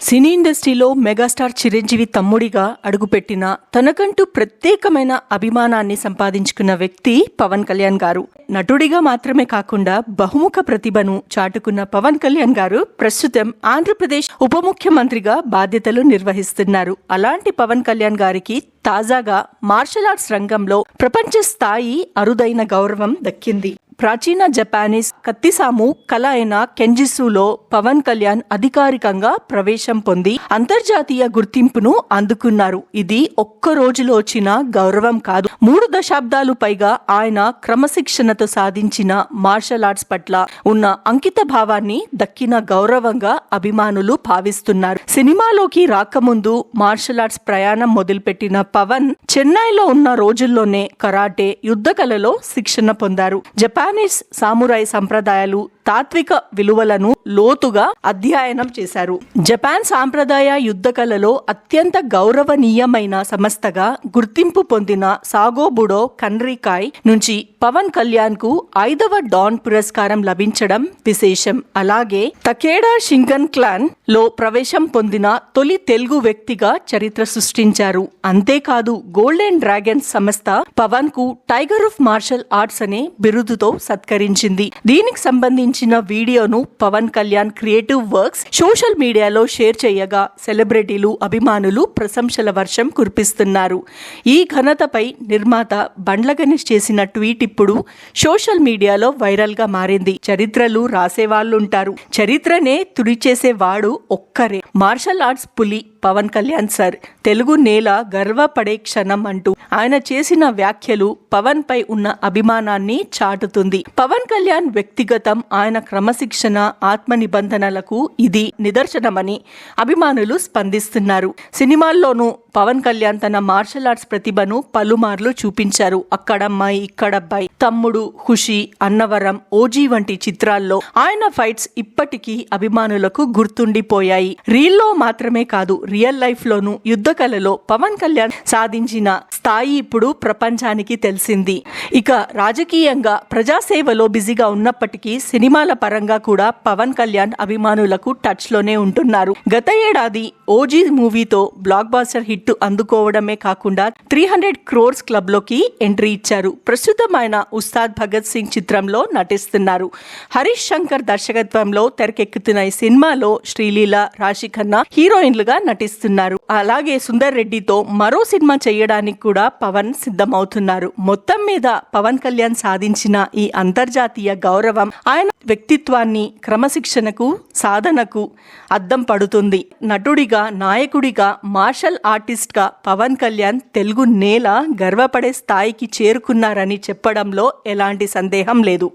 సినీ ఇండస్ట్రీలో మెగాస్టార్ చిరంజీవి తమ్ముడిగా అడుగుపెట్టిన తనకంటూ ప్రత్యేకమైన అభిమానాన్ని సంపాదించుకున్న వ్యక్తి పవన్ కళ్యాణ్ గారు. నటుడిగా మాత్రమే కాకుండా బహుముఖ ప్రతిభను చాటుకున్న పవన్ కళ్యాణ్ గారు ప్రస్తుతం ఆంధ్రప్రదేశ్ ఉప ముఖ్యమంత్రిగా బాధ్యతలు నిర్వహిస్తున్నారు. అలాంటి పవన్ కళ్యాణ్ గారికి తాజాగా మార్షల్ ఆర్ట్స్ రంగంలో ప్రపంచ స్థాయి అరుదైన గౌరవం దక్కింది. ప్రాచీన జపానీస్ కత్తిసాము కళ అయిన కెంజిసులో పవన్ కళ్యాణ్ అధికారికంగా ప్రవేశం పొంది అంతర్జాతీయ గుర్తింపును అందుకున్నారు. ఇది ఒక్క రోజులో వచ్చిన గౌరవం కాదు. 3 దశాబ్దాలు పైగా ఆయన క్రమశిక్షణతో సాధించిన మార్షల్ ఆర్ట్స్ పట్ల ఉన్న అంకిత భావాన్ని దక్కిన గౌరవంగా అభిమానులు భావిస్తున్నారు. సినిమాలోకి రాకముందు మార్షల్ ఆర్ట్స్ ప్రయాణం మొదలుపెట్టిన పవన్ చెన్నైలో ఉన్న రోజుల్లోనే కరాటే, యుద్ధ కళలో శిక్షణ పొందారు. జపానీస్ సామురాయ్ సంప్రదాయాలు, తాత్విక విలువలను లోతుగా అధ్యయనం చేశారు. జపాన్ సాంప్రదాయ యుద్ధ కళలో అత్యంత గౌరవనీయమైన సంస్థగా గుర్తింపు పొందిన సాగోబుడో కన్రికాయ్ నుంచి పవన్ కళ్యాణ్ కు 5వ డాన్ పురస్కారం లభించడం విశేషం. అలాగే తకేడా షింగన్ క్లాన్ లో ప్రవేశం పొందిన తొలి తెలుగు వ్యక్తిగా చరిత్ర సృష్టించారు. అంతేకాదు గోల్డెన్ డ్రాగన్ సంస్థ పవన్ కు టైగర్ ఆఫ్ మార్షల్ ఆర్ట్స్ అనే బిరుదుతో సత్కరించింది. దీనికి సంబంధించిన వీడియోను Pawan Kalyan creative works social మీడియాలో షేర్ చేయగా సెలబ్రిటీలు, అభిమానులు ప్రశంసల వర్షం కురిపిస్తున్నారు. ఈ ఘనతపై నిర్మాత బండ్ల గణేష్ చేసిన ట్వీట్ ఇప్పుడు సోషల్ మీడియాలో వైరల్ గా మారింది. చరిత్రలు రాసేవాళ్లుంటారు, చరిత్రనే తుడిచేసేవాడు ఒక్కరే. మార్షల్ ఆర్ట్స్ పులి పవన్ కళ్యాణ్ సార్. తెలుగు నేల గర్వపడే క్షణం అంటూ ఆయన చేసిన వ్యాఖ్యలు పవన్ పై ఉన్న అభిమానాన్ని చాటుతుంది. పవన్ కళ్యాణ్ వ్యక్తిగతం, ఆయన క్రమశిక్షణ, ఆత్మ నిబంధనలకు ఇది నిదర్శనమని అభిమానులు స్పందిస్తున్నారు. సినిమాల్లోనూ పవన్ కళ్యాణ్ తన మార్షల్ ఆర్ట్స్ ప్రతిభను పలుమార్లు చూపించారు. అక్కడమ్మాయి ఇక్కడబ్బాయి, తమ్ముడు, ఖుషి, అన్నవరం, ఓజీ వంటి చిత్రాల్లో ఆయన ఫైట్స్ ఇప్పటికీ అభిమానులకు గుర్తుండిపోయాయి. రీల్లో మాత్రమే కాదు, రియల్ లైఫ్ లోను యుద్ధ కళలో పవన్ కళ్యాణ్ సాధించిన స్థాయి ఇప్పుడు ప్రపంచానికి తెలిసింది. ఇక రాజకీయంగా ప్రజాసేవలో బిజీగా ఉన్నప్పటికీ సినిమాల పరంగా కూడా పవన్ కళ్యాణ్ అభిమానులకు టచ్ లోనే ఉంటున్నారు. గత ఏడాది ఓజీ మూవీతో బ్లాక్ బాస్టర్ హిట్ అందుకోవడమే కాకుండా 300 crores క్లబ్ లోకి ఎంట్రీ ఇచ్చారు. ప్రస్తుతం ఆయన ఉస్తాద్ భగత్ సింగ్ చిత్రంలో నటిస్తున్నారు. హరీష్ శంకర్ దర్శకత్వంలో తెరకెక్కుతున్న ఈ సినిమాలో శ్రీలీల, రాశి ఖన్నా హీరోయిన్లుగా నటిస్తున్నారు. అలాగే సుందర్ రెడ్డితో మరో సినిమా చేయడానికి కూడా పవన్ సిద్ధమవుతున్నారు. మొత్తం మీద పవన్ కళ్యాణ్ సాధించిన ఈ అంతర్జాతీయ గౌరవం ఆయన వ్యక్తిత్వాన్ని, క్రమశిక్షణకు, సాధనకు అద్దం పడుతుంది. నటుడిగా, నాయకుడిగా, మార్షల్ ఆర్టిస్ట్ గా పవన్ కళ్యాణ్ తెలుగు నేల గర్వపడే స్థాయికి చేరుకున్నారని చెప్పడంలో ఎలాంటి సందేహం లేదు.